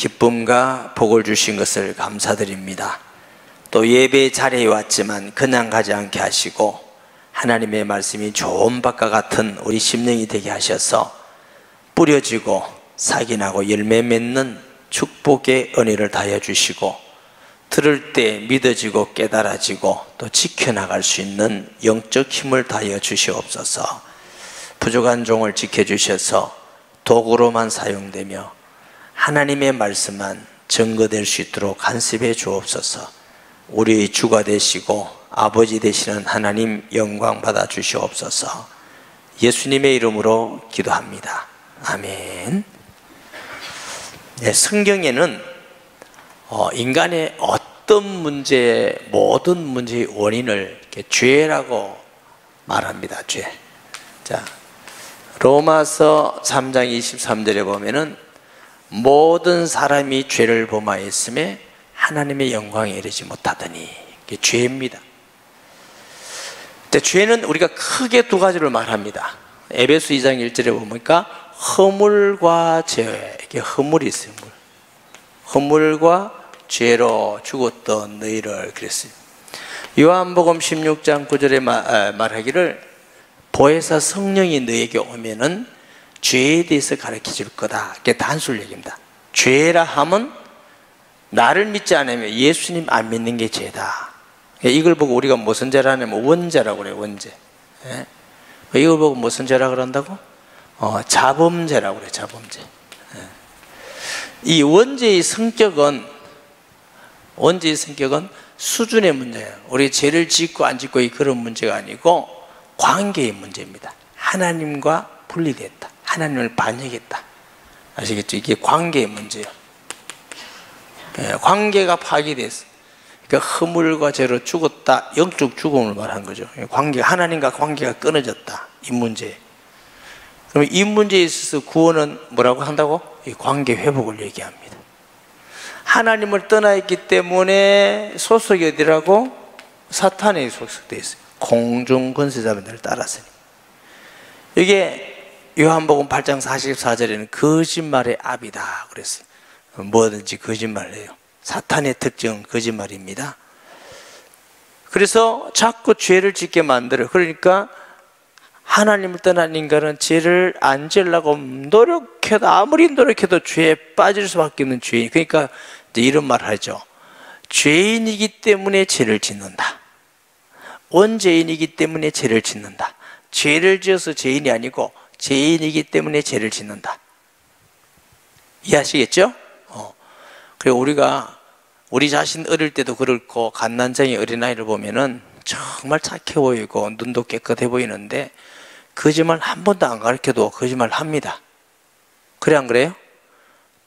기쁨과 복을 주신 것을 감사드립니다. 또 예배 자리에 왔지만 그냥 가지 않게 하시고 하나님의 말씀이 좋은 밭과 같은 우리 심령이 되게 하셔서 뿌려지고 싹이 나고 열매 맺는 축복의 은혜를 다해 주시고 들을 때 믿어지고 깨달아지고 또 지켜나갈 수 있는 영적 힘을 다해 주시옵소서. 부족한 종을 지켜주셔서 도구로만 사용되며 하나님의 말씀만 증거될 수 있도록 간섭해 주옵소서. 우리의 주가 되시고 아버지 되시는 하나님 영광 받아 주시옵소서. 예수님의 이름으로 기도합니다. 아멘. 네, 성경에는 인간의 어떤 문제, 모든 문제의 원인을 이렇게 죄라고 말합니다. 죄. 자, 로마서 3장 23절에 보면은 모든 사람이 죄를 범하였음에 하나님의 영광에 이르지 못하더니, 이게 죄입니다. 근데 죄는 우리가 크게 두 가지를 말합니다. 에베소 2장 1절에 보니까 허물과 죄, 이게 허물이 있어요. 허물과 죄로 죽었던 너희를 그랬어요. 요한복음 16장 9절에 말하기를 보혜사 성령이 너에게 오면은 죄에 대해서 가르쳐 줄 거다. 이게 단술 얘기입니다. 죄라 하면 나를 믿지 않으면 예수님 안 믿는 게 죄다. 이걸 보고 우리가 무슨 죄라 하냐면 원죄라고 그래요. 원죄. 예? 이걸 보고 무슨 죄라 그런다고? 자범죄라고 그래요. 자범죄. 예. 이 원죄의 성격은 수준의 문제예요. 우리 죄를 짓고 안 짓고 그런 문제가 아니고 관계의 문제입니다. 하나님과 분리됐다. 하나님을 반역했다. 아시겠죠? 이게 관계의 문제예요. 예, 관계가 파괴됐어. 그러니까 허물과 죄로 죽었다. 영적 죽음을 말한 거죠. 하나님과 관계가 끊어졌다. 이 문제. 그럼 이 문제에 있어서 구원은 뭐라고 한다고? 이 관계 회복을 얘기합니다. 하나님을 떠나 있기 때문에 소속이 어디라고? 사탄에 소속되어 있어요. 공중 권세자들을 따라서니. 이게 요한복음 8장 44절에는 거짓말의 압이다 그랬어요. 뭐든지 거짓말을 해요. 사탄의 특징은 거짓말입니다. 그래서 자꾸 죄를 짓게 만들어요. 그러니까 하나님을 떠난 인간은 죄를 안 지으려고 노력해도, 아무리 노력해도 죄에 빠질 수밖에 없는 죄인. 그러니까 이제 이런 말을 하죠. 죄인이기 때문에 죄를 짓는다. 원죄인이기 때문에 죄를 짓는다. 죄를 지어서 죄인이 아니고 죄인이기 때문에 죄를 짓는다. 이해하시겠죠? 그리고 우리 자신 어릴 때도 그렇고 갓난장이 어린아이를 보면은 정말 착해 보이고 눈도 깨끗해 보이는데 거짓말 한 번도 안 가르쳐도 거짓말 합니다. 그래 안 그래요?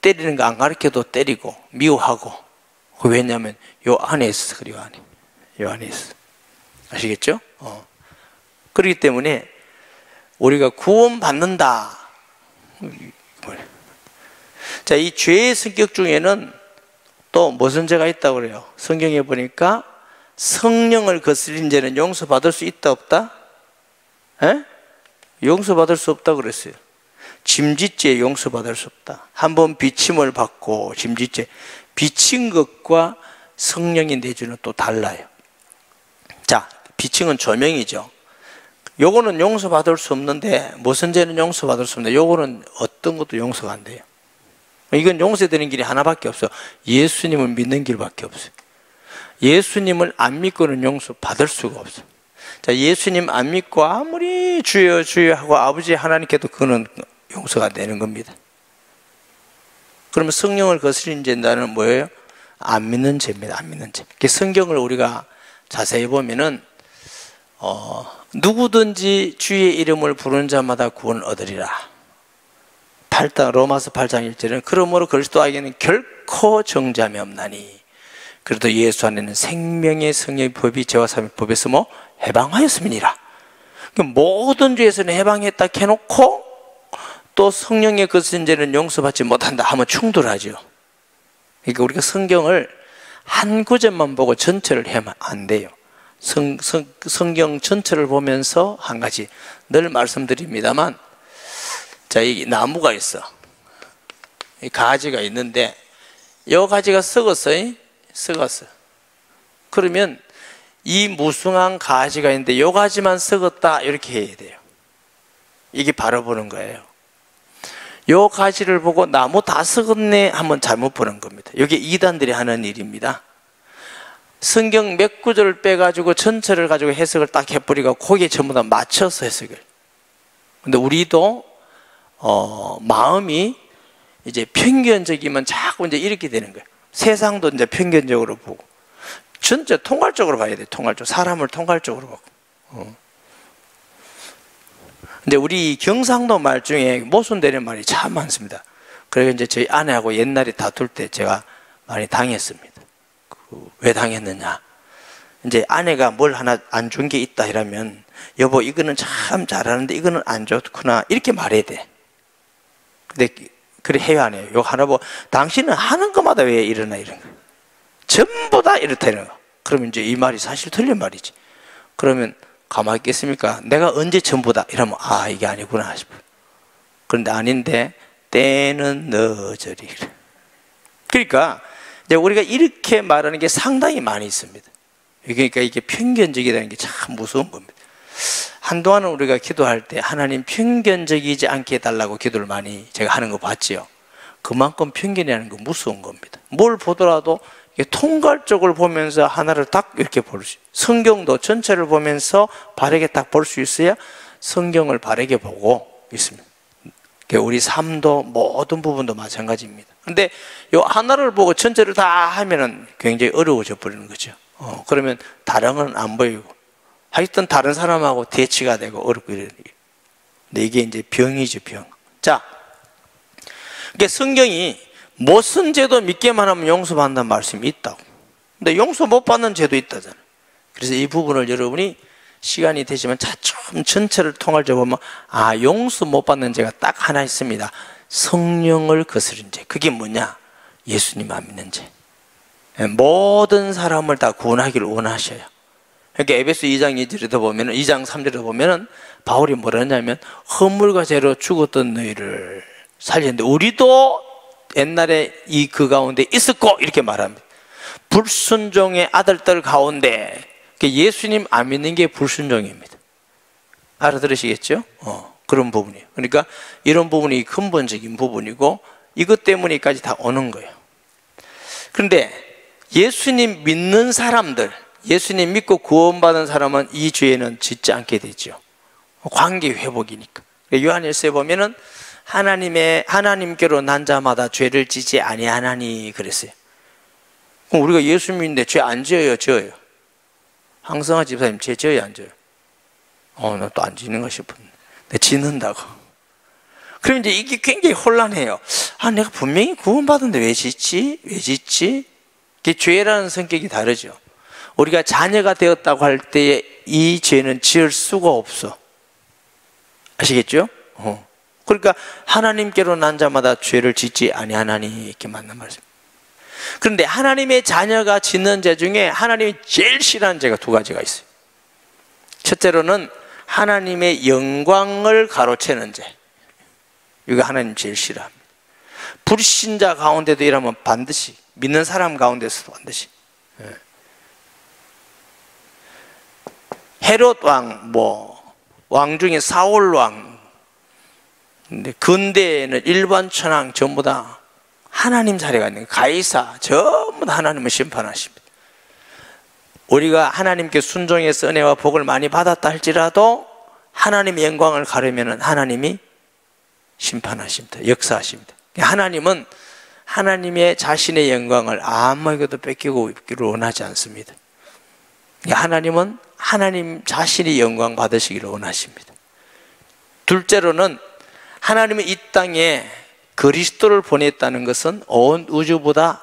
때리는 거 안 가르쳐도 때리고 미워하고. 왜냐하면 요 안에 있어. 그리고 요 안에 있어. 아시겠죠? 그렇기 때문에 우리가 구원받는다. 자, 이 죄의 성격 중에는 또 무슨 죄가 있다고 그래요? 성경에 보니까 성령을 거스린 죄는 용서받을 수 있다 없다? 에? 용서받을 수 없다 그랬어요. 짐짓죄 용서받을 수 없다. 한번 비침을 받고 짐짓죄, 비친 것과 성령이 내주는 또 달라요. 자, 비칭은 조명이죠. 요거는 용서받을 수 없는데, 무슨 죄는 용서받을 수 없는데 요거는 어떤 것도 용서가 안 돼요. 이건 용서되는 길이 하나밖에 없어요. 예수님을 믿는 길밖에 없어요. 예수님을 안 믿고는 용서받을 수가 없어요. 자, 예수님 안 믿고 아무리 주여 주여 하고 아버지 하나님께도 그거는 용서가 되는 겁니다. 그러면 성령을 거스린 죄는 뭐예요? 안 믿는 죄입니다. 안 믿는 죄. 성경을 우리가 자세히 보면은 누구든지 주의 이름을 부르는 자마다 구원을 얻으리라. 로마서 8장 1절은 그러므로 그리스도에게는 결코 정죄함이 없나니 그래도 예수 안에는 생명의 성령의 법이 죄와 사함의 법에서 해방하였음이니라. 모든 죄에서는 해방했다 해놓고 또 성령의 거스린 죄는 용서받지 못한다 하면 충돌하죠. 그러니까 우리가 성경을 한 구절만 보고 전체를 하면 안 돼요. 성경 전체를 보면서 한 가지 늘 말씀드립니다만, 자, 이 나무가 있어. 이 가지가 있는데 요 가지가 썩었어요. 썩었어. 그러면 이 무성한 가지가 있는데 요 가지만 썩었다 이렇게 해야 돼요. 이게 바로 보는 거예요. 요 가지를 보고 나무 다 썩었네 하면 잘못 보는 겁니다. 이게 이단들이 하는 일입니다. 성경 몇 구절을 빼가지고 전체를 가지고 해석을 딱 해버리고 거기에 전부 다 맞춰서 해석을. 근데 우리도 마음이 이제 편견적이면 자꾸 이제 이렇게 되는 거예요. 세상도 이제 편견적으로 보고 전체 통괄적으로 봐야 돼요. 통괄적. 사람을 통괄적으로 보고. 근데 우리 경상도 말 중에 모순되는 말이 참 많습니다. 그래서 이제 저희 아내하고 옛날에 다툴 때 제가 많이 당했습니다. 왜 당했느냐? 이제 아내가 뭘 하나 안 준 게 있다 이러면 여보 이거는 참 잘하는데 이거는 안 좋구나 이렇게 말해야 돼. 근데 그래 해요 안 해요? 요 하나 뭐 당신은 하는 것마다 왜 이러나 이런 거. 전부 다 이렇다 이런 거. 그러면 이제 이 말이 사실 틀린 말이지. 그러면 가만히 있겠습니까? 내가 언제 전부다 이러면 아 이게 아니구나 싶어. 그런데 아닌데 때는 너저리. 그러니까 이제 우리가 이렇게 말하는 게 상당히 많이 있습니다. 그러니까 이게 편견적이라는 게 참 무서운 겁니다. 한동안은 우리가 기도할 때 하나님 편견적이지 않게 해달라고 기도를 많이 제가 하는 거 봤지요. 그만큼 편견이라는 건 무서운 겁니다. 뭘 보더라도 통괄적으로 보면서 하나를 딱 이렇게 볼 수 있어요. 성경도 전체를 보면서 바르게 딱 볼 수 있어야 성경을 바르게 보고 있습니다. 우리 삶도 모든 부분도 마찬가지입니다. 근데 요 하나를 보고 전체를 다 하면은 굉장히 어려워져 버리는 거죠. 그러면 다른 건 안 보이고 하여튼 다른 사람하고 대치가 되고 어렵고 이러는 게. 근데 이게 이제 병이죠, 병. 자, 그러니까 성경이 무슨 죄도 믿게만 하면 용서받는다는 말씀이 있다고. 근데 용서 못 받는 죄도 있다잖아요. 그래서 이 부분을 여러분이 시간이 되시면 차츰 전체를 통할적으로 보면 아 용서 못 받는 죄가 딱 하나 있습니다. 성령을 거스른 죄. 그게 뭐냐? 예수님 안 믿는 죄. 모든 사람을 다 구원하기를 원하셔요. 그러니까 에베소 2장 2절에도 보면은 2장 3절에도 보면은 바울이 뭐라 하냐면 허물과 죄로 죽었던 너희를 살렸는데 우리도 옛날에 그 가운데 있었고 이렇게 말합니다. 불순종의 아들들 가운데 예수님 안 믿는 게 불순종입니다. 알아들으시겠죠? 그런 부분이에요. 그러니까 이런 부분이 근본적인 부분이고 이것 때문에까지 다 오는 거예요. 그런데 예수님 믿는 사람들, 예수님 믿고 구원받은 사람은 이 죄는 짓지 않게 되죠. 관계 회복이니까. 요한일서에 보면은 하나님께로 난 자마다 죄를 짓지 아니하나니 그랬어요. 그럼 우리가 예수 믿는데 죄 안 지어요, 지어요? 황성아 집사님 죄 지어요, 안 지어요? 나 또 안 지는가 싶었는데 짓는다고. 그럼 이제 이게 굉장히 혼란해요. 내가 분명히 구원받은데 왜 짓지? 왜 짓지? 이게 죄라는 성격이 다르죠. 우리가 자녀가 되었다고 할 때 이 죄는 지을 수가 없어. 아시겠죠? 그러니까 하나님께로 난 자마다 죄를 짓지 아니하나니 이렇게 맞는 말씀. 그런데 하나님의 자녀가 짓는 죄 중에 하나님이 제일 싫어하는 죄가 두 가지가 있어요. 첫째로는 하나님의 영광을 가로채는 죄. 이거 하나님 제일 싫어합니다. 불신자 가운데도 이러면 반드시 믿는 사람 가운데서도 반드시. 헤롯 왕, 왕 중에 사울 왕. 근데 근대에는 일반 천황 전부 다 하나님 자리가 있는 거예요. 가이사 전부 다 하나님을 심판하십니다. 우리가 하나님께 순종해서 은혜와 복을 많이 받았다 할지라도 하나님의 영광을 가르면 하나님이 심판하십니다. 역사하십니다. 하나님은 하나님의 자신의 영광을 아무에게도 뺏기고 있기를 원하지 않습니다. 하나님은 하나님 자신이 영광 받으시기를 원하십니다. 둘째로는 하나님은 이 땅에 그리스도를 보냈다는 것은 온 우주보다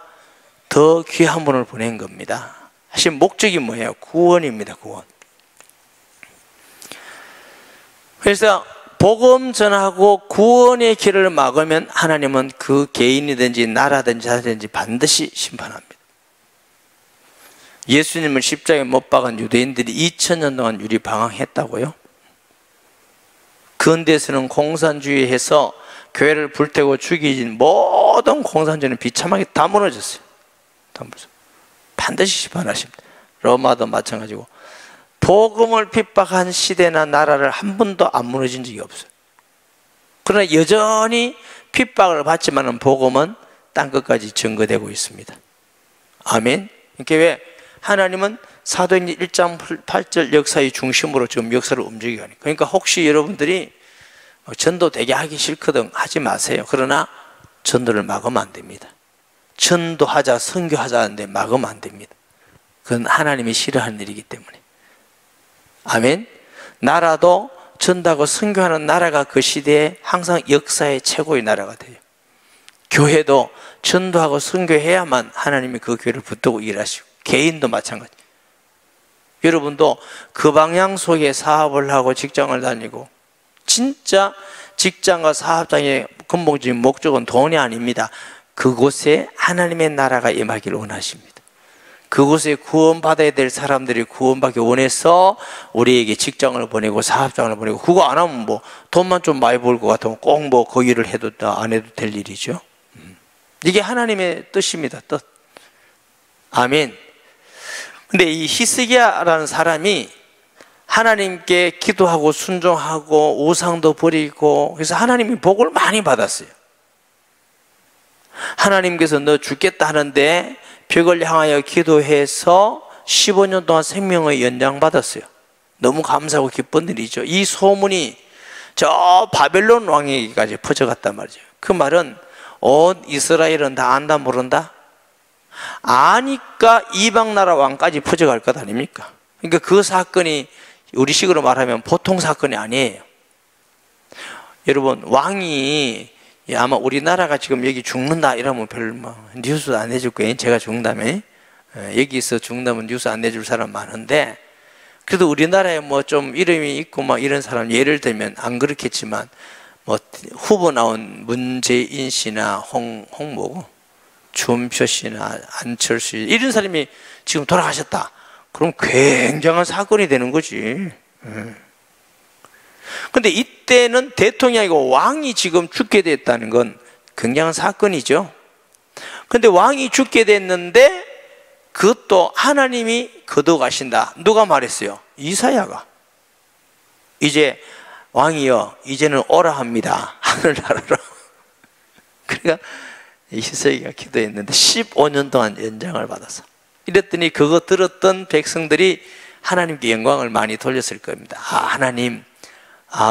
더 귀한 분을 보낸 겁니다. 사실 목적이 뭐예요? 구원입니다. 구원. 그래서 복음 전하고 구원의 길을 막으면 하나님은 그 개인이든지 나라든지 자든지 반드시 심판합니다. 예수님을 십자가에 못 박은 유대인들이 2000년 동안 유리방황했다고요? 근대에서는 공산주의해서 교회를 불태고 죽이진 모든 공산주의는 비참하게 다 무너졌어요. 다 무너졌어요. 반드시 심판하십니다. 로마도 마찬가지고 복음을 핍박한 시대나 나라를 한 번도 안 무너진 적이 없어요. 그러나 여전히 핍박을 받지만은 복음은 땅끝까지 증거되고 있습니다. 아멘. 그러니까 왜 하나님은 사도행전 1장 8절 역사의 중심으로 지금 역사를 움직이고 하니까. 그러니까 혹시 여러분들이 전도 되게 하기 싫거든 하지 마세요. 그러나 전도를 막으면 안 됩니다. 전도하자 선교하자 하는데 막으면 안 됩니다. 그건 하나님이 싫어하는 일이기 때문에. 아멘. 나라도 전도하고 선교하는 나라가 그 시대에 항상 역사의 최고의 나라가 돼요. 교회도 전도하고 선교해야만 하나님이 그 교회를 붙들고 일하시고, 개인도 마찬가지. 여러분도 그 방향 속에 사업을 하고 직장을 다니고, 진짜 직장과 사업장의 근본적인 목적은 돈이 아닙니다. 그곳에 하나님의 나라가 임하기를 원하십니다. 그곳에 구원받아야 될 사람들이 구원받기 원해서 우리에게 직장을 보내고 사업장을 보내고, 그거 안 하면 뭐 돈만 좀 많이 벌 것 같으면 꼭 뭐 그 일을 해도 안 해도 될 일이죠. 이게 하나님의 뜻입니다. 뜻. 아멘. 근데 이 히스기야라는 사람이 하나님께 기도하고 순종하고 우상도 버리고, 그래서 하나님이 복을 많이 받았어요. 하나님께서 너 죽겠다 하는데 벽을 향하여 기도해서 15년 동안 생명을 연장받았어요. 너무 감사하고 기쁜 일이죠. 이 소문이 저 바벨론 왕에게까지 퍼져갔단 말이죠. 그 말은 온 이스라엘은 다 안다 모른다? 아니까 이방나라 왕까지 퍼져갈 것 아닙니까? 그러니까 그 사건이 우리식으로 말하면 보통 사건이 아니에요. 여러분, 왕이 아마 우리나라가 지금 여기 죽는다 이러면 별로 뉴스 안 내줄 거예요. 제가 죽는다며. 여기서 죽는다면 뉴스 안 내줄 사람 많은데, 그래도 우리나라에 뭐 좀 이름이 있고 막 이런 사람, 예를 들면 안 그렇겠지만 뭐 후보 나온 문재인 씨나 홍모고 준표 씨나 안철수 씨, 이런 사람이 지금 돌아가셨다. 그럼 굉장한 사건이 되는 거지. 근데 이때는 대통령이 아니고 왕이 지금 죽게 됐다는 건 굉장한 사건이죠. 근데 왕이 죽게 됐는데 그것도 하나님이 거둬가신다. 누가 말했어요? 이사야가. 이제 왕이여 이제는 오라 합니다. 하늘나라로. 그러니까 히스기야가 기도했는데 15년 동안 연장을 받았어. 이랬더니 그거 들었던 백성들이 하나님께 영광을 많이 돌렸을 겁니다. 하나님,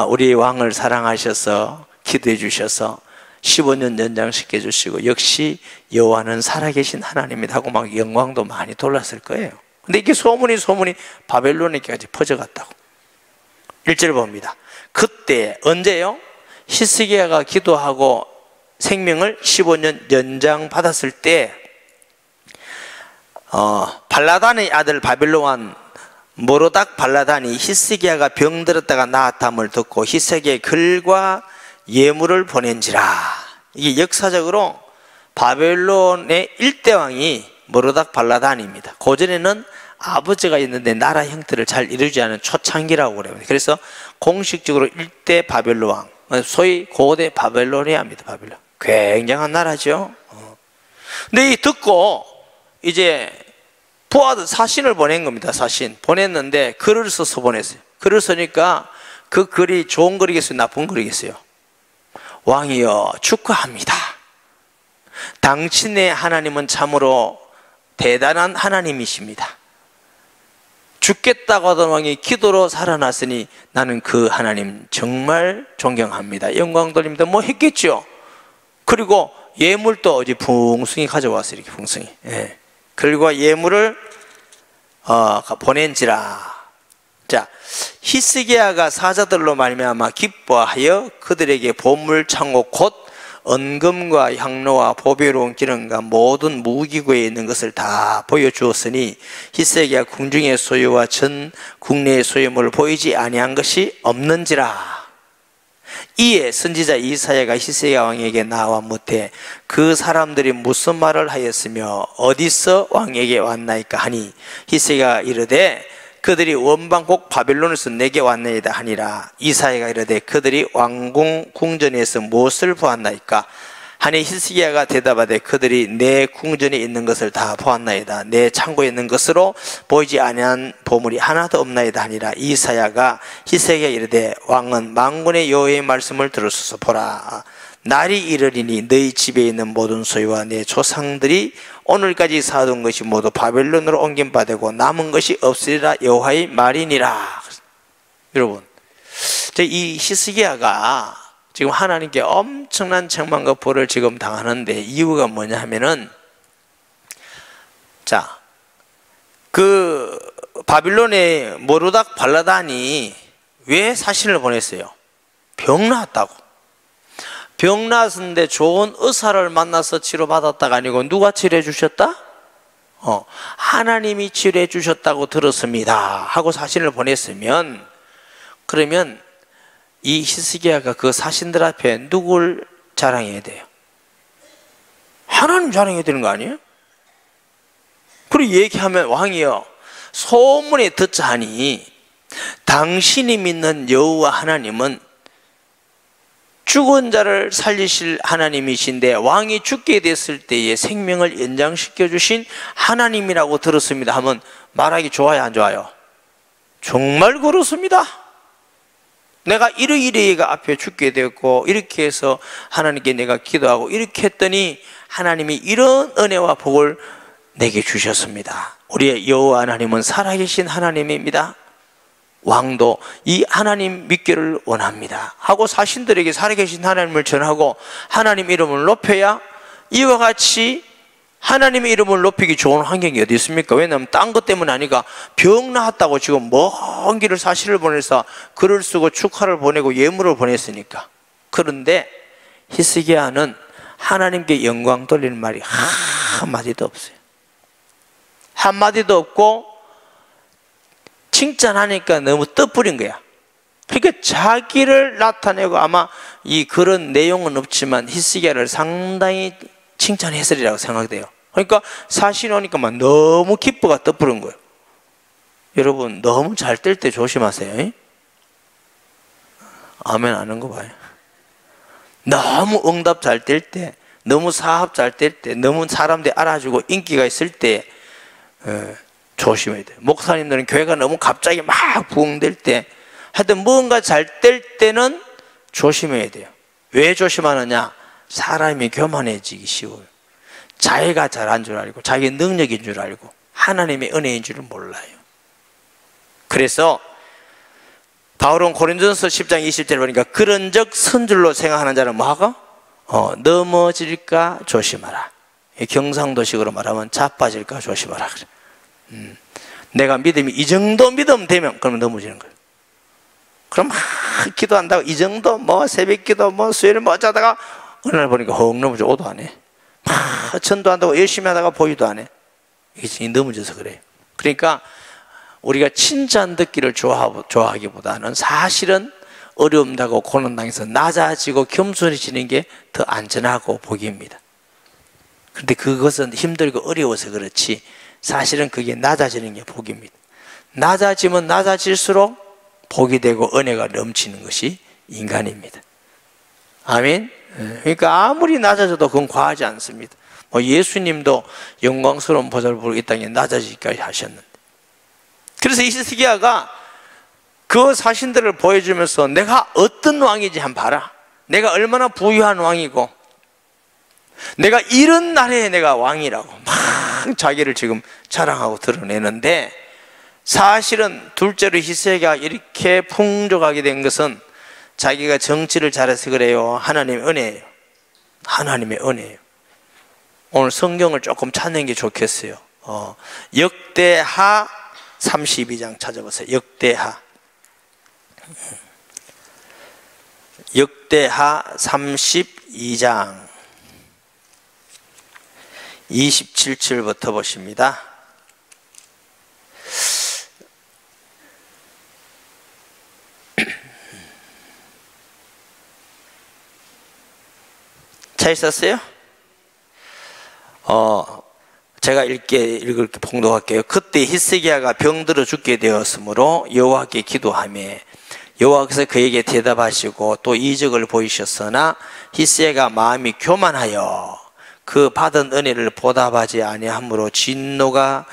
우리 왕을 사랑하셔서 기도해 주셔서 15년 연장시켜 주시고, 역시 여호와는 살아계신 하나님이다 하고 막 영광도 많이 돌렸을 거예요. 근데 이게 소문이 바벨론에까지 퍼져갔다고. 1절 봅니다. 그때 언제요? 히스기야가 기도하고 생명을 15년 연장 받았을 때 발라단의 아들 바벨론 왕 모로닥 발라단이 히스기야가 병들었다가 나았함을 듣고 히스기야의 글과 예물을 보낸지라. 이게 역사적으로 바벨론의 1대 왕이 모로닥 발라단입니다. 고전에는 아버지가 있는데 나라 형태를 잘 이루지 않은 초창기라고 그래요. 그래서 공식적으로 1대 바벨론 왕, 소위 고대 바벨로니아입니다. 바벨론. 굉장한 나라죠. 근데 이 듣고 이제 부하들 사신을 보낸 겁니다. 사신 보냈는데 글을 써서 보냈어요. 글을 쓰니까 그 글이 좋은 글이겠어요, 나쁜 글이겠어요? 왕이여 축하합니다. 당신의 하나님은 참으로 대단한 하나님이십니다. 죽겠다고 하던 왕이 기도로 살아났으니 나는 그 하나님 정말 존경합니다. 영광 돌립니다. 뭐 했겠죠. 그리고 예물도 어디 풍성히 가져왔어요. 이렇게 풍성히. 예. 글과 예물을 보낸지라. 자, 히스기야가 사자들로 말미암아 기뻐하여 그들에게 보물 창고 곧 은금과 향로와 보배로운 기름과 모든 무기고에 있는 것을 다 보여주었으니 히스기야 궁중의 소유와 전 국내의 소유물을 보이지 아니한 것이 없는지라. 이에 선지자 이사야가 히스기야 왕에게 나와 묻되 그 사람들이 무슨 말을 하였으며 어디서 왕에게 왔나이까 하니 히스기야가 이르되 그들이 원방곡 바벨론에서 내게 왔나이다 하니라. 이사야가 이르되 그들이 왕궁 궁전에서 무엇을 보았나이까 하니 히스기야가 대답하되 그들이 내 궁전에 있는 것을 다 보았나이다. 내 창고에 있는 것으로 보이지 아니한 보물이 하나도 없나이다 하니라. 이사야가 히스기야에게 이르되 왕은 만군의 여호와의 말씀을 들으소서. 보라, 날이 이르리니 너희 집에 있는 모든 소유와 내 조상들이 오늘까지 사둔 것이 모두 바벨론으로 옮긴 바 되고 남은 것이 없으리라. 여호와의 말이니라. 여러분, 이 히스기야가 지금 하나님께 엄청난 책망과 벌을 지금 당하는데 이유가 뭐냐 하면은, 자, 그 바빌론의 모르닥 발라단이 왜 사신을 보냈어요? 병 나았다고. 병 나았는데 좋은 의사를 만나서 치료받았다가 아니고 누가 치료해 주셨다? 하나님이 치료해 주셨다고 들었습니다 하고 사신을 보냈으면, 그러면 이 히스기야가 그 사신들 앞에 누굴 자랑해야 돼요? 하나님 자랑해야 되는 거 아니에요? 그리고 얘기하면 왕이요, 소문에 듣자 하니 당신이 믿는 여호와 하나님은 죽은 자를 살리실 하나님이신데 왕이 죽게 됐을 때에 생명을 연장시켜 주신 하나님이라고 들었습니다 하면 말하기 좋아요, 안 좋아요? 정말 그렇습니다. 내가 이러이러이가 앞에 죽게 되었고 이렇게 해서 하나님께 내가 기도하고 이렇게 했더니 하나님이 이런 은혜와 복을 내게 주셨습니다. 우리의 여호와 하나님은 살아계신 하나님입니다. 왕도 이 하나님 믿기를 원합니다 하고 사신들에게 살아계신 하나님을 전하고 하나님 이름을 높여야 이와 같이 하나님의 이름을 높이기 좋은 환경이 어디 있습니까? 왜냐하면 딴 것 때문 아니까 병 나았다고 지금 먼 길을 사실을 보내서 글을 쓰고 축하를 보내고 예물을 보냈으니까. 그런데 히스기야는 하나님께 영광 돌리는 말이 한마디도 없어요. 한마디도 없고 칭찬하니까 너무 떠뿌린 거야. 그러니까 자기를 나타내고, 아마 이 그런 내용은 없지만 히스기야를 상당히 칭찬했으리라고 생각돼요. 그러니까 사실 오니까 막 너무 기뻐가 떠부른 거예요. 여러분, 너무 잘 될 때 조심하세요. 아멘 안 하는 거 봐요. 너무 응답 잘 될 때, 너무 사업 잘 될 때, 너무 사람들이 알아주고 인기가 있을 때 조심해야 돼요. 목사님들은 교회가 너무 갑자기 막 부흥될 때, 하여튼 뭔가 잘 될 때는 조심해야 돼요. 왜 조심하느냐? 사람이 교만해지기 쉬워요. 자기가 잘한 줄 알고 자기 능력인 줄 알고 하나님의 은혜인 줄은 몰라요. 그래서 바울은 고린도전서 10장 20절에 보니까 그런즉 선줄로 생각하는 자는 뭐하고? 넘어질까 조심하라. 경상도식으로 말하면 자빠질까 조심하라 그래. 내가 믿음이 이 정도 믿음 되면 그러면 넘어지는 거예요. 그럼 막 기도한다고 이 정도 뭐 새벽 기도 뭐 수요일 뭐 어쩌다가 어느 날 보니까 헉 넘어져. 오도 안 해. 막 전도한다고 열심히 하다가 보이도 안 해. 이게 넘어져서 그래요. 그러니까 우리가 칭찬 듣기를 좋아하기보다는 사실은 어려움다고 고난당해서 낮아지고 겸손해지는 게 더 안전하고 복입니다. 그런데 그것은 힘들고 어려워서 그렇지 사실은 그게 낮아지는 게 복입니다. 낮아지면 낮아질수록 복이 되고 은혜가 넘치는 것이 인간입니다. 아멘. 그러니까 아무리 낮아져도 그건 과하지 않습니다. 예수님도 영광스러운 보좌를 부르고 이 땅에 낮아지기까지 하셨는데, 그래서 히스기야가 그 사신들을 보여주면서 내가 어떤 왕인지 한번 봐라. 내가 얼마나 부유한 왕이고 내가 이런 나라에 내가 왕이라고 막 자기를 지금 자랑하고 드러내는데, 사실은 둘째로 히스기야가 이렇게 풍족하게 된 것은 자기가 정치를 잘해서 그래요? 하나님의 은혜예요. 하나님의 은혜예요. 오늘 성경을 조금 찾는 게 좋겠어요. 역대하 32장 찾아보세요. 역대하 32장 27절부터 보십니다. 차 있었어요? 제가 읽을 봉독할게요. 그때 히스기야가 병들어 죽게 되었으므로 여호와께 기도하며 여호와께서 그에게 대답하시고 또 이적을 보이셨으나 히스기야가 마음이 교만하여 그 받은 은혜를 보답하지 아니하므로 진노가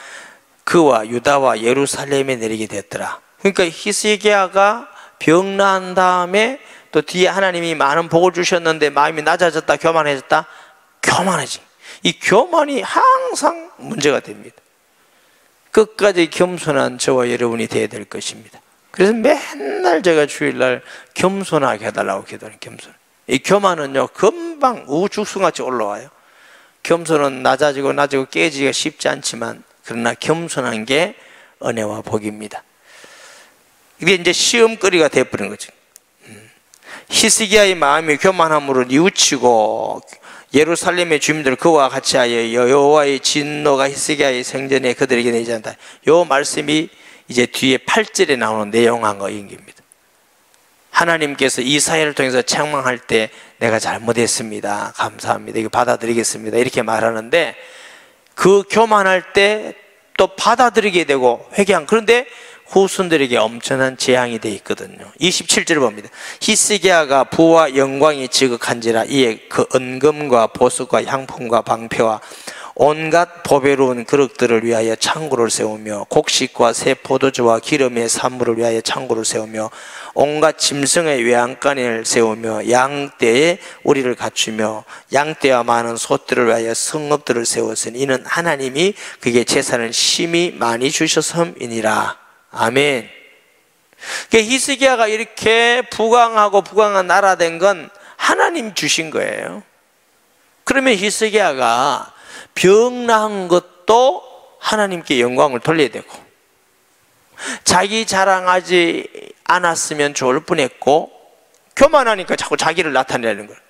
그와 유다와 예루살렘에 내리게 됐더라. 그러니까 히스기야가 병난 다음에 또 뒤에 하나님이 많은 복을 주셨는데 마음이 낮아졌다, 교만해졌다? 교만하지. 이 교만이 항상 문제가 됩니다. 끝까지 겸손한 저와 여러분이 되어야 될 것입니다. 그래서 맨날 제가 주일날 겸손하게 해달라고 기도하는 겸손. 이 교만은요 금방 우죽순같이 올라와요. 겸손은 낮아지고 깨지기가 쉽지 않지만 그러나 겸손한 게 은혜와 복입니다. 이게 이제 시험거리가 되어버린 거죠. 히스기야의 마음이 교만함으로 뉘우치고 예루살렘의 주민들 그와 같이 하여 여호와의 진노가 히스기야의 생전에 그들에게 내리지 않다. 요 말씀이 이제 뒤에 8절에 나오는 내용한 거입니다. 하나님께서 이사야를 통해서 책망할 때 내가 잘못했습니다, 감사합니다, 이거 받아들이겠습니다 이렇게 말하는데 그 교만할 때 또 받아들이게 되고 회개한, 그런데 후손들에게 엄청난 재앙이 되어 있거든요. 27절을 봅니다. 히스기야가 부와 영광이 지극한지라 이에 그 은금과 보석과 향품과 방패와 온갖 보배로운 그릇들을 위하여 창고를 세우며 곡식과 새 포도주와 기름의 산물을 위하여 창고를 세우며 온갖 짐승의 외양간을 세우며 양떼에 우리를 갖추며 양떼와 많은 소들을 위하여 성읍들을 세웠으니 이는 하나님이 그에게 재산을 심히 많이 주셨음이니라. 아멘. 그러니까 히스기야가 이렇게 부강한 나라 된 건 하나님 주신 거예요. 그러면 히스기야가 병난 것도 하나님께 영광을 돌려야 되고, 자기 자랑하지 않았으면 좋을 뻔했고 교만하니까 자꾸 자기를 나타내는 거예요.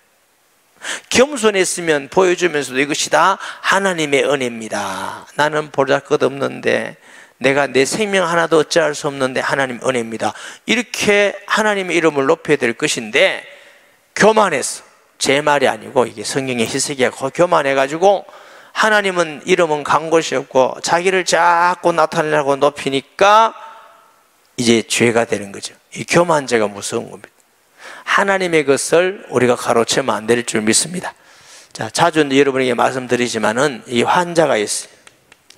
겸손했으면 보여주면서도 이것이 다 하나님의 은혜입니다. 나는 보잘것없는데, 내가 내 생명 하나도 어찌할 수 없는데 하나님 은혜입니다. 이렇게 하나님의 이름을 높여야 될 것인데 교만했어. 제 말이 아니고 이게 성경의 히스기야가 교만해가지고 하나님은 이름은 간 곳이 없고 자기를 자꾸 나타내려고 높이니까 이제 죄가 되는 거죠. 이 교만죄가 무서운 겁니다. 하나님의 것을 우리가 가로채면 안 될 줄 믿습니다. 자, 자주 여러분에게 말씀드리지만은 이 환자가 있어요.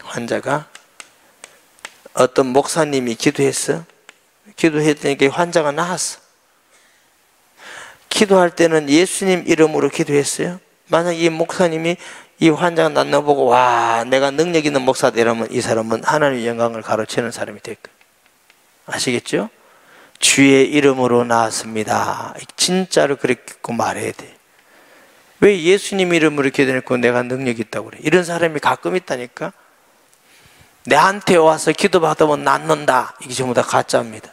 환자가 어떤 목사님이 기도했어. 기도했더니 환자가 나았어. 기도할 때는 예수님 이름으로 기도했어요. 만약 이 목사님이 이 환자가 낫나 보고 와, 내가 능력 있는 목사다 이러면 이 사람은 하나님의 영광을 가로채는 사람이 될 거예요. 아시겠죠? 주의 이름으로 나왔습니다. 진짜로 그렇게 말해야 돼. 왜 예수님 이름으로 기도했고 내가 능력 있다고 그래? 이런 사람이 가끔 있다니까. 내한테 와서 기도받으면 낫는다. 이게 전부 다 가짜입니다.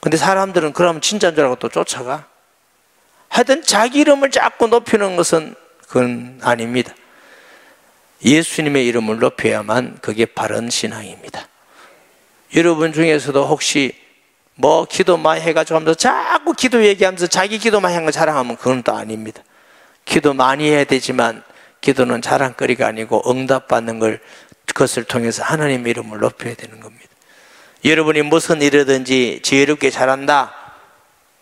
근데 사람들은 그러면 진짜인 줄 알고 또 쫓아가. 하여튼 자기 이름을 자꾸 높이는 것은 그건 아닙니다. 예수님의 이름을 높여야만 그게 바른 신앙입니다. 여러분 중에서도 혹시 뭐 기도 많이 해가지고 하면서 자꾸 기도 얘기하면서 자기 기도 많이 한 거 자랑하면 그건 또 아닙니다. 기도 많이 해야 되지만 기도는 자랑거리가 아니고 응답받는 그것을 통해서 하나님의 이름을 높여야 되는 겁니다. 여러분이 무슨 일이든지 지혜롭게 잘한다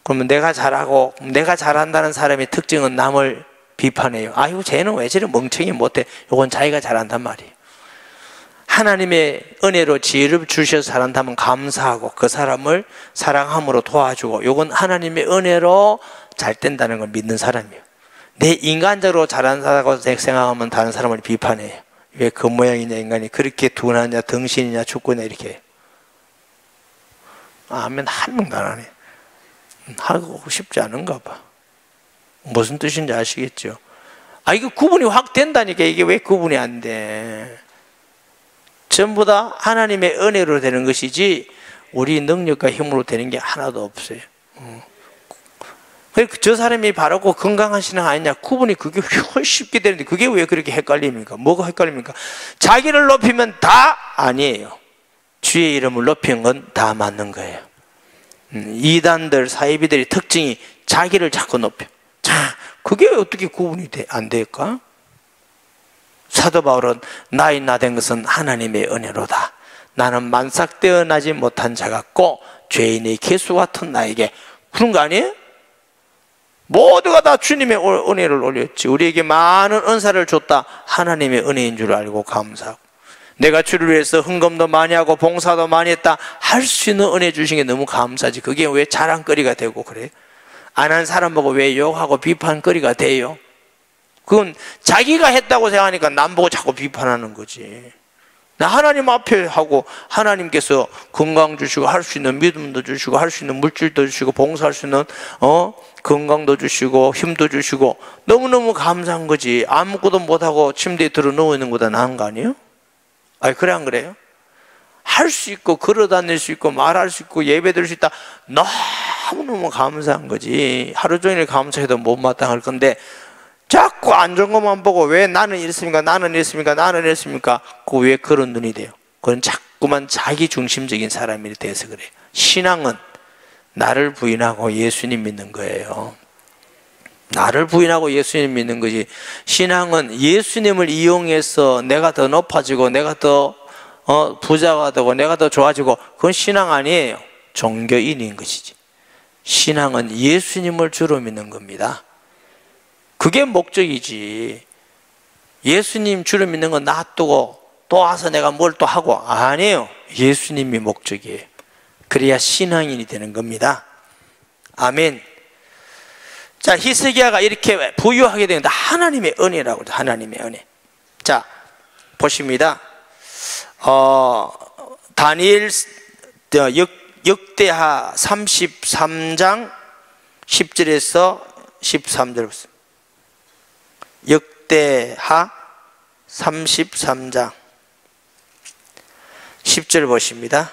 그러면 내가 잘하고, 내가 잘한다는 사람의 특징은 남을 비판해요. 아이고 쟤는 왜 저래 멍청이 못해. 이건 자기가 잘한단 말이에요. 하나님의 은혜로 지혜를 주셔서 잘한다면 감사하고 그 사람을 사랑함으로 도와주고, 이건 하나님의 은혜로 잘 된다는 걸 믿는 사람이에요. 내 인간적으로 잘한다고 생각하면 다른 사람을 비판해요. 왜 그 모양이냐, 인간이 그렇게 둔하냐, 덩신이냐, 축구냐 이렇게. 아멘. 한 명도 안 하네. 하고 싶지 않은가 봐. 무슨 뜻인지 아시겠죠? 아, 이거 구분이 확 된다니까. 이게 왜 구분이 안 돼? 전부 다 하나님의 은혜로 되는 것이지 우리 능력과 힘으로 되는 게 하나도 없어요. 저 사람이 바르고 건강한 신앙 아니냐, 구분이 그게 훨씬 쉽게 되는데 그게 왜 그렇게 헷갈립니까? 뭐가 헷갈립니까? 자기를 높이면 다 아니에요. 주의 이름을 높이는 건 다 맞는 거예요. 이단들, 사이비들의 특징이 자기를 자꾸 높여. 자, 그게 어떻게 구분이 안 될까? 사도 바울은 나의 나된 것은 하나님의 은혜로다. 나는 만삭되어 나지 못한 자 같고 죄인의 개수 같은 나에게. 그런 거 아니에요? 모두가 다 주님의 은혜를 올렸지. 우리에게 많은 은사를 줬다. 하나님의 은혜인 줄 알고 감사하고, 내가 주를 위해서 헌금도 많이 하고 봉사도 많이 했다. 할 수 있는 은혜 주신 게 너무 감사하지. 그게 왜 자랑거리가 되고 그래? 안 한 사람 보고 왜 욕하고 비판거리가 돼요? 그건 자기가 했다고 생각하니까 남 보고 자꾸 비판하는 거지. 나 하나님 앞에 하고 하나님께서 건강 주시고 할 수 있는 믿음도 주시고 할 수 있는 물질도 주시고 봉사할 수 있는 건강도 주시고 힘도 주시고 너무너무 감사한 거지. 아무것도 못하고 침대에 들어 누워 있는 것보다 나은 거 아니에요? 아니, 그래 안 그래요? 할 수 있고 걸어 다닐 수 있고 말할 수 있고 예배 드릴 수 있다. 너무너무 감사한 거지. 하루 종일 감사해도 못마땅할 건데 자꾸 안 좋은 것만 보고 왜 나는 이랬습니까? 나는 이랬습니까? 나는 이랬습니까? 그 왜 그런 눈이 돼요? 그건 자꾸만 자기 중심적인 사람이 돼서 그래요. 신앙은 나를 부인하고 예수님 믿는 거예요. 나를 부인하고 예수님 믿는 거지. 신앙은 예수님을 이용해서 내가 더 높아지고 내가 더 부자가 되고 내가 더 좋아지고, 그건 신앙 아니에요. 종교인인 것이지. 신앙은 예수님을 주로 믿는 겁니다. 그게 목적이지. 예수님 주로 믿는 건 놔두고 또 와서 내가 뭘 또 하고, 아니에요. 예수님이 목적이에요. 그래야 신앙인이 되는 겁니다. 아멘. 자, 히스기야가 이렇게 부유하게 되는데 하나님의 은혜라고 그러죠. 하나님의 은혜. 자, 보십니다. 다니엘 역대하 33장 10절에서 13절 보세요. 역대하 33장 10절 보십니다.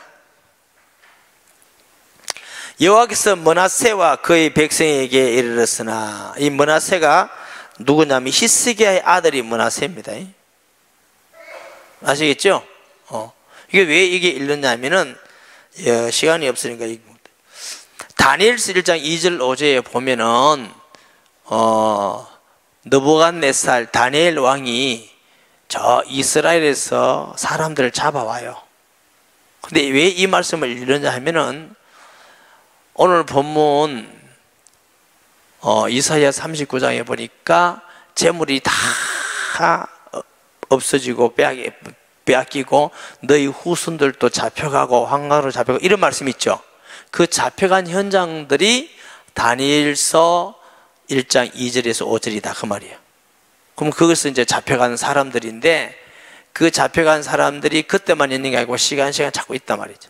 여호와께서 므낫세와 그의 백성에게 이르렀으나, 이 므낫세가 누구냐면 히스기야의 아들이 므낫세입니다. 아시겠죠? 이게 왜 이게 읽느냐면은 시간이 없으니까. 다니엘서 1장 2절 5절에 보면은 느부갓네살 다니엘 왕이 저 이스라엘에서 사람들을 잡아와요. 근데 왜 이 말씀을 읽느냐 하면은 오늘 본문 이사야 39장에 보니까 재물이 다 없어지고 빼앗기고 너희 후손들도 잡혀가고 황가로 잡혀가고 이런 말씀 있죠. 그 잡혀간 현장들이 다니엘서 1장 2절에서 5절이다 그 말이에요. 그럼 그것은 이제 잡혀간 사람들인데, 그 잡혀간 사람들이 그때만 있는 게 아니고 시간 자꾸 있단 말이죠.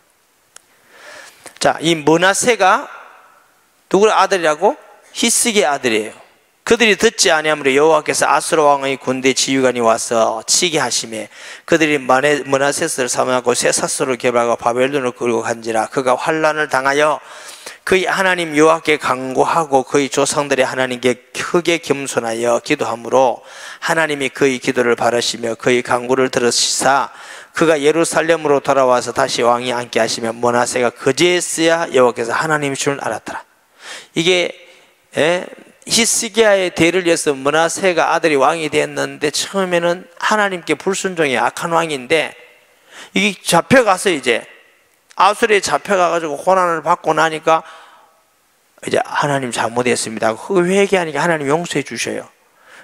자, 이 므낫세가 누구의 아들이라고? 히스기야의 아들이에요. 그들이 듣지 아니하므로 여호와께서 아수르 왕의 군대 지휘관이 와서 치게 하시매 그들이 므낫세를 사모하고 쇠사슬을 개발하고 바벨론을 끌고 간지라. 그가 환난을 당하여 그의 하나님 여호와께 간구하고 그의 조상들의 하나님께 크게 겸손하여 기도하므로 하나님이 그의 기도를 바라시며 그의 간구를 들으시사 그가 예루살렘으로 돌아와서 다시 왕이 앉게 하시며 므낫세가 그제서야 여호와께서 하나님이 줄 알았더라. 이게 히스기야의 대를 이어서 므낫세가 아들이 왕이 됐는데, 처음에는 하나님께 불순종의 악한 왕인데, 이게 잡혀가서 이제 아수르에 잡혀가가지고 고난을 받고 나니까 이제 하나님 잘못했습니다. 그 회개하니까 하나님 용서해 주셔요.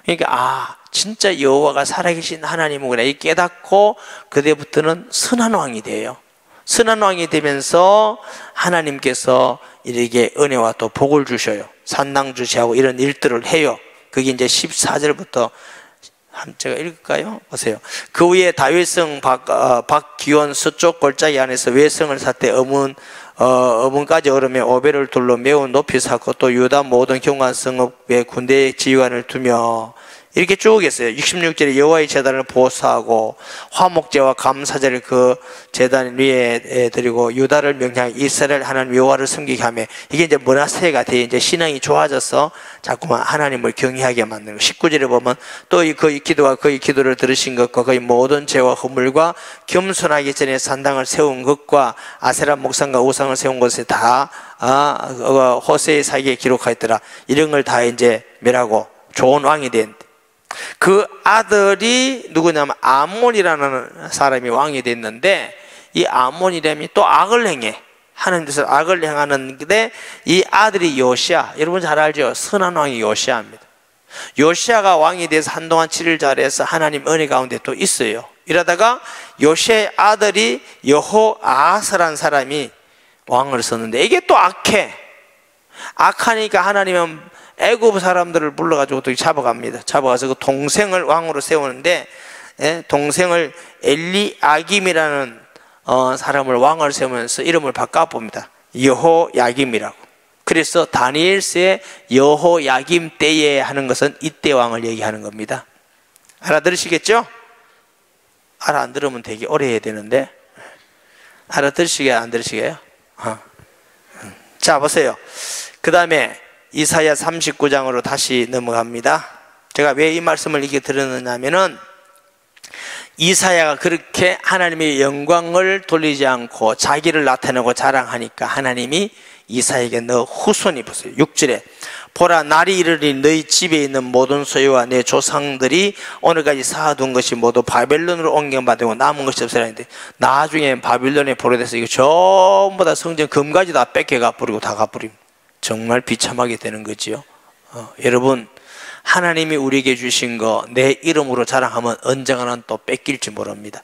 그러니까 진짜 여호와가 살아계신 하나님이구나 이 깨닫고 그때부터는 선한 왕이 돼요. 선한 왕이 되면서 하나님께서 이렇게 은혜와 또 복을 주셔요. 산당 주시하고 이런 일들을 해요. 그게 이제 14절부터 제가 읽을까요? 보세요. 그 후에 다윗성 박기온 서쪽 골짜기 안에서 외성을 샀되 어문까지 얼음에 오벨을 둘러 매우 높이 쌓고 또 유다 모든 경관 성읍에 군대 지휘관을 두며 이렇게 쭉 했어요. 66절에 여호와의 제단을 보수하고 화목제와 감사제를 그 제단 위에 드리고 유다를 명령하여 이스라엘 하나님 여호와를 섬기게 하며, 이게 이제 므낫세가 돼 이제 신앙이 좋아져서 자꾸만 하나님을 경외하게 만드는 거예요. 19절에 보면 또 그의 기도와 그의 기도를 들으신 것과 그의 모든 죄와 허물과 겸손하기 전에 산당을 세운 것과 아세라 목상과 우상을 세운 것에 다 호세의 사기에 기록하였더라. 이런 걸 다 이제 멸하고 좋은 왕이 된. 그 아들이 누구냐면 아몬이라는 사람이 왕이 됐는데, 이 아몬이라면 또 악을 행해. 하나님께서 악을 행하는데, 이 아들이 요시야, 여러분 잘 알죠? 선한 왕이 요시야입니다. 요시야가 왕이 돼서 한동안 치를 잘해서 하나님 은혜 가운데 또 있어요. 이러다가 요시야의 아들이 여호아하스라는 사람이 왕을 썼는데, 이게 또 악해. 악하니까 하나님은 애굽 사람들을 불러가지고 또 잡아갑니다. 잡아가서 그 동생을 왕으로 세우는데, 동생을 엘리야김이라는 사람을 왕을 세우면서 이름을 바꿔봅니다. 여호야김이라고. 그래서 다니엘서의 여호야김 때에 하는 것은 이때 왕을 얘기하는 겁니다. 알아들으시겠죠? 알아 안 들으면 되게 오래 해야 되는데, 알아들으시게요, 안 들으시게요? 자, 보세요. 그 다음에 이사야 39장으로 다시 넘어갑니다. 제가 왜 이 말씀을 이렇게 들었느냐면은, 이사야가 그렇게 하나님의 영광을 돌리지 않고 자기를 나타내고 자랑하니까 하나님이 이사야에게 너 후손이, 보세요, 6절에 보라, 날이 이르리 너희 집에 있는 모든 소유와 내 조상들이 오늘까지 쌓아둔 것이 모두 바벨론으로 옮겨받고 남은 것이 없으라 했는데, 나중에 바벨론에 포로돼서 이거 전부 다 성전 금가지 다 뺏겨가 버리고 다 가버립니다. 정말 비참하게 되는 거지요. 여러분, 하나님이 우리에게 주신 거 내 이름으로 자랑하면 언젠가는 또 뺏길지 모릅니다.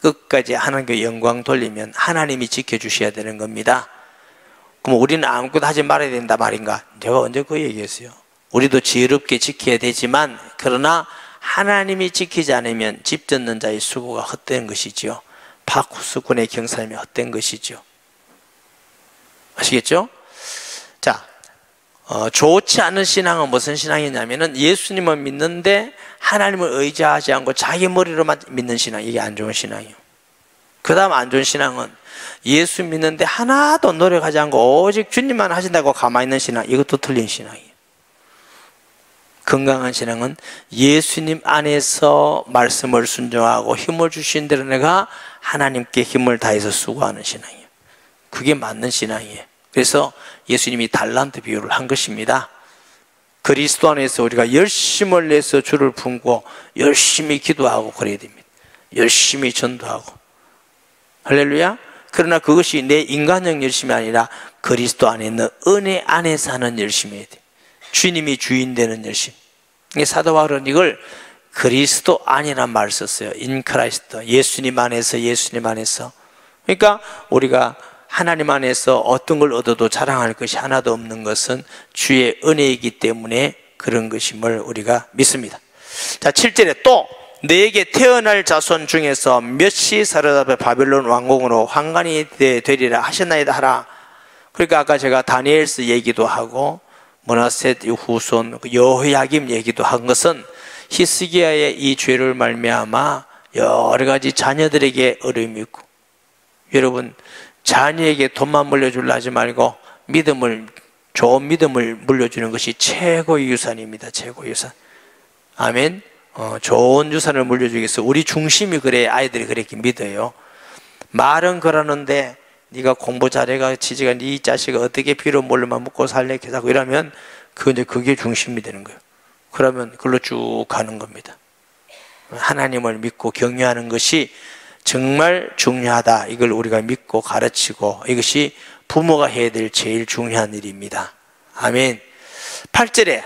끝까지 하나님께 영광 돌리면 하나님이 지켜주셔야 되는 겁니다. 그럼 우리는 아무것도 하지 말아야 된다 말인가? 제가 언제 그 얘기했어요. 우리도 지혜롭게 지켜야 되지만, 그러나 하나님이 지키지 않으면 집 짓는 자의 수고가 헛된 것이지요. 파쿠스군의 경사님이 헛된 것이죠. 아시겠죠? 자, 좋지 않은 신앙은 무슨 신앙이냐면은, 예수님을 믿는데 하나님을 의지하지 않고 자기 머리로만 믿는 신앙, 이게 안 좋은 신앙이에요. 그 다음 안 좋은 신앙은 예수 믿는데 하나도 노력하지 않고 오직 주님만 하신다고 가만히 있는 신앙, 이것도 틀린 신앙이에요. 건강한 신앙은 예수님 안에서 말씀을 순종하고 힘을 주신 대로 내가 하나님께 힘을 다해서 수고하는 신앙이에요. 그게 맞는 신앙이에요. 그래서 예수님이 달란트 비유를 한 것입니다. 그리스도 안에서 우리가 열심을 내서 주를 품고 열심히 기도하고 그래야 됩니다. 열심히 전도하고. 할렐루야. 그러나 그것이 내 인간적 열심이 아니라 그리스도 안에 있는 은혜 안에서 하는 열심이어야 돼. 주님이 주인 되는 열심. 사도 바울은 이걸 그리스도 안이란 말을 썼어요. 인 크라이스트. 예수님 안에서, 예수님 안에서. 그러니까 우리가 하나님 안에서 어떤 걸 얻어도 자랑할 것이 하나도 없는 것은 주의 은혜이기 때문에 그런 것임을 우리가 믿습니다. 자, 7절에 또 너에게 태어날 자손 중에서 몇이 사로잡혀 바벨론 왕궁으로 환관이 되리라 하셨나이다 하라. 그러니까 아까 제가 다니엘서 얘기도 하고 므낫세 후손 여호야김 얘기도 한 것은 히스기야의 이 죄를 말미암아 여러 가지 자녀들에게 어려움이 있고, 여러분 자녀에게 돈만 물려주려 하지 말고 좋은 믿음을 물려주는 것이 최고의 유산입니다. 최고의 유산. 아멘. 좋은 유산을 물려주기 위해서 우리 중심이 그래야 아이들이 그렇게 믿어요. 말은 그러는데 네가 공부 잘해가 치지가 네 자식을 어떻게 비로 몰로만 먹고 살래 계속 이러면 그게 중심이 되는 거예요. 그러면 그걸로 쭉 가는 겁니다. 하나님을 믿고 경외하는 것이 정말 중요하다. 이걸 우리가 믿고 가르치고, 이것이 부모가 해야 될 제일 중요한 일입니다. 아멘. 8절에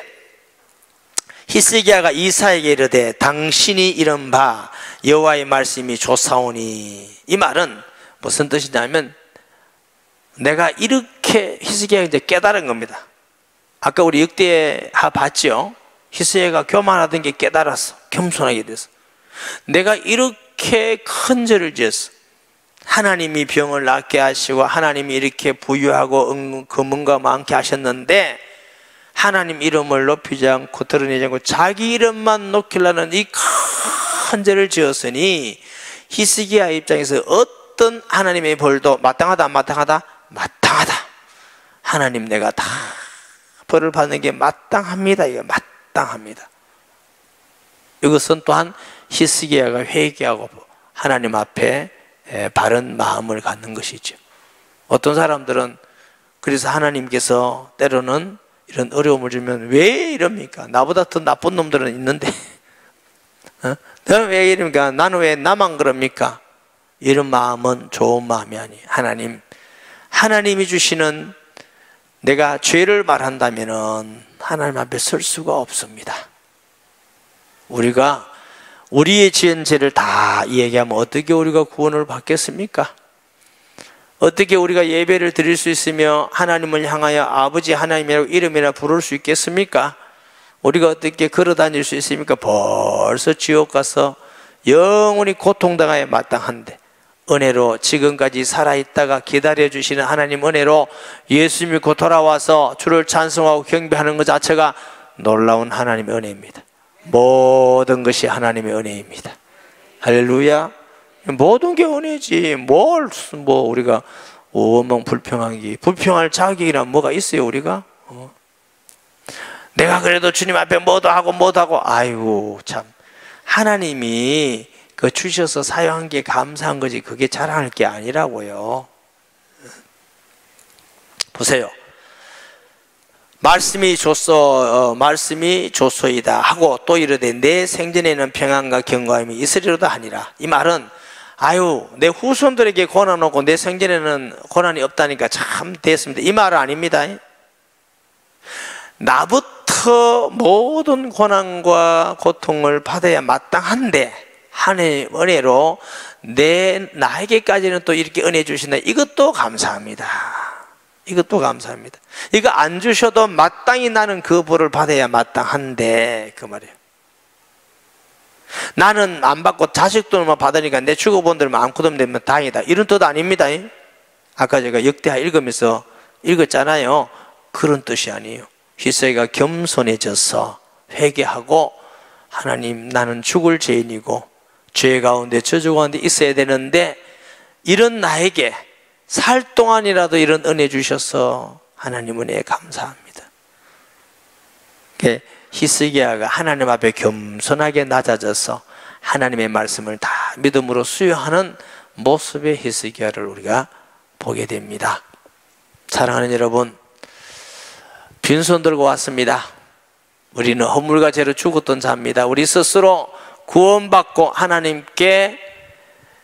히스기야가 이사에게 이르되 당신이 이른 바 여호와의 말씀이 좋사오니. 이 말은 무슨 뜻이냐면, 내가 이렇게 히스기야가 이제 깨달은 겁니다. 아까 우리 역대하 봤죠? 히스기야가 교만하던 게 깨달았어. 겸손하게 됐어. 내가 이렇게 큰 죄를 지었어. 하나님이 병을 낫게 하시고 하나님이 이렇게 부유하고 금은과 많게 하셨는데 하나님 이름을 높이지 않고 드러내지 않고 자기 이름만 높이려는 이 큰 죄를 지었으니 히스기야 입장에서 어떤 하나님의 벌도 마땅하다 안 마땅하다? 마땅하다. 하나님 내가 다 벌을 받는 게 마땅합니다. 이거 마땅합니다. 이것은 또한 히스기야가 회개하고 하나님 앞에 바른 마음을 갖는 것이죠. 어떤 사람들은 그래서 하나님께서 때로는 이런 어려움을 주면 왜 이럽니까? 나보다 더 나쁜 놈들은 있는데 너는 왜 이러니까 나는 왜 나만 그럽니까? 이런 마음은 좋은 마음이 아니에요. 하나님이 주시는, 내가 죄를 말한다면은 하나님 앞에 설 수가 없습니다. 우리가 우리의 지은 죄를 다 얘기하면 어떻게 우리가 구원을 받겠습니까? 어떻게 우리가 예배를 드릴 수 있으며 하나님을 향하여 아버지 하나님이라고 이름이나 부를 수 있겠습니까? 우리가 어떻게 걸어다닐 수 있습니까? 벌써 지옥 가서 영원히 고통당하여 마땅한데, 은혜로 지금까지 살아있다가 기다려주시는 하나님 은혜로 예수 믿고 돌아와서 주를 찬송하고 경배하는 것 자체가 놀라운 하나님의 은혜입니다. 모든 것이 하나님의 은혜입니다. 할렐루야. 모든 게 은혜지. 우리가 원망 불평할 자격이란 뭐가 있어요, 우리가? 내가 그래도 주님 앞에 뭐도 하고 아이고 참, 하나님이 그 주셔서 사용한 게 감사한 거지 그게 자랑할 게 아니라고요. 보세요. 말씀이 조소이다 하고 또 이르되 내 생전에는 평안과 경과함이 있으리로다 하니라. 이 말은 내 후손들에게 고난 오고 내 생전에는 고난이 없다니까 참 됐습니다, 이 말은 아닙니다. 나부터 모든 고난과 고통을 받아야 마땅한데 하나님의 은혜로 나에게까지는 또 이렇게 은혜 주신다. 이것도 감사합니다. 이것도 감사합니다. 이거 안 주셔도 마땅히 나는 그 복을 받아야 마땅한데, 그 말이에요. 나는 안 받고 자식들만 받으니까 내 죽어본들만 안 굳으면 다행이다, 이런 뜻 아닙니다. 아까 제가 역대하 읽으면서 읽었잖아요. 그런 뜻이 아니에요. 히스기야가 겸손해져서 회개하고, 하나님 나는 죽을 죄인이고 죄 가운데 저주 가운데 있어야 되는데 이런 나에게 살 동안이라도 이런 은혜 주셔서 하나님 은혜에 감사합니다. 히스기야가 하나님 앞에 겸손하게 낮아져서 하나님의 말씀을 다 믿음으로 수용하는 모습의 히스기야를 우리가 보게 됩니다. 사랑하는 여러분, 빈손 들고 왔습니다. 우리는 허물과 죄로 죽었던 자입니다. 우리 스스로 구원받고 하나님께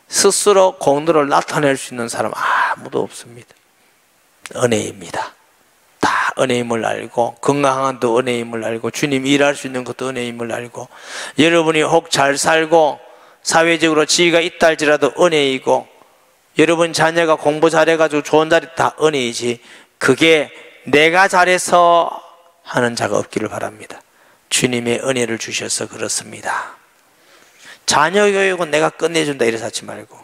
스스로 공로를 나타낼 수 있는 사람 아무도 없습니다. 은혜입니다. 다 은혜임을 알고, 건강한 것도 은혜임을 알고, 주님 일할 수 있는 것도 은혜임을 알고, 여러분이 혹 잘 살고 사회적으로 지위가 있다 할지라도 은혜이고, 여러분 자녀가 공부 잘해가지고 좋은 자리 다 은혜이지, 그게 내가 잘해서 하는 자가 없기를 바랍니다. 주님의 은혜를 주셔서 그렇습니다. 자녀 교육은 내가 끝내준다 이래서 하지 말고,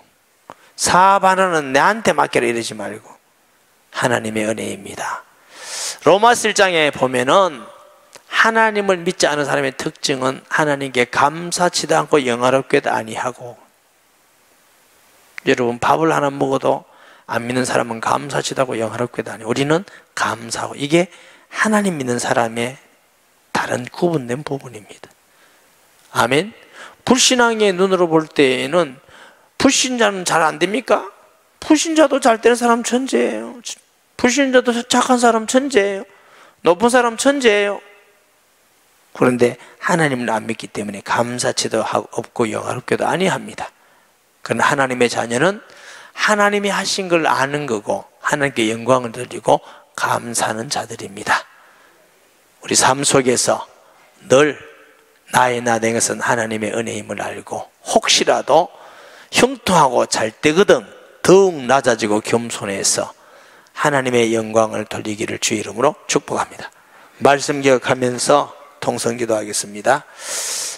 사업 하나는 내한테 맡겨라 이러지 말고, 하나님의 은혜입니다. 로마서 1장에 보면은 하나님을 믿지 않은 사람의 특징은 하나님께 감사치도 않고 영화롭게도 아니하고, 여러분 밥을 하나 먹어도 안 믿는 사람은 감사치도 않고 영화롭게도 아니하고, 우리는 감사하고, 이게 하나님 믿는 사람의 다른 구분된 부분입니다. 아멘. 불신앙의 눈으로 볼 때에는 불신자는 잘 안 됩니까? 불신자도 잘 되는 사람 천재예요. 불신자도 착한 사람 천재예요. 높은 사람 천재예요. 그런데 하나님을 안 믿기 때문에 감사치도 없고 영화롭게도 아니합니다. 그러나 하나님의 자녀는 하나님이 하신 걸 아는 거고 하나님께 영광을 드리고 감사하는 자들입니다. 우리 삶 속에서 늘 나의 나 된 것은 하나님의 은혜임을 알고, 혹시라도 형통하고 잘 때거든 더욱 낮아지고 겸손해서 하나님의 영광을 돌리기를 주의 이름으로 축복합니다. 말씀 기억하면서 통성기도 하겠습니다.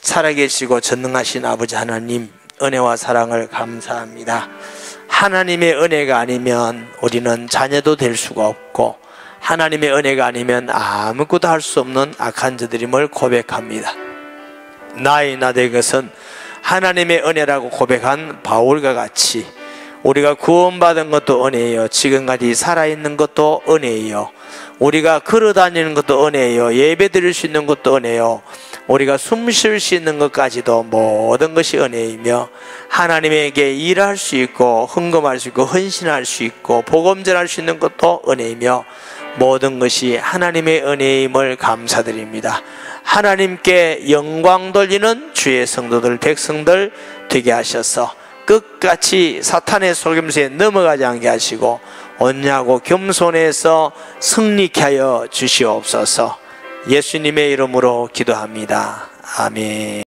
살아계시고 전능하신 아버지 하나님, 은혜와 사랑을 감사합니다. 하나님의 은혜가 아니면 우리는 자녀도 될 수가 없고, 하나님의 은혜가 아니면 아무것도 할 수 없는 악한 자들임을 고백합니다. 나의 나 된 것은 하나님의 은혜라고 고백한 바울과 같이 우리가 구원받은 것도 은혜예요. 지금까지 살아있는 것도 은혜예요. 우리가 걸어다니는 것도 은혜예요. 예배 드릴 수 있는 것도 은혜예요. 우리가 숨 쉴 수 있는 것까지도 모든 것이 은혜이며, 하나님에게 일할 수 있고 헌금할 수 있고 헌신할 수 있고 복음 전할 수 있는 것도 은혜이며, 모든 것이 하나님의 은혜임을 감사드립니다. 하나님께 영광 돌리는 주의 성도들, 백성들 되게 하셔서 끝까지 사탄의 속임수에 넘어가지 않게 하시고 온유하고 겸손해서 승리케 하여 주시옵소서. 예수님의 이름으로 기도합니다. 아멘.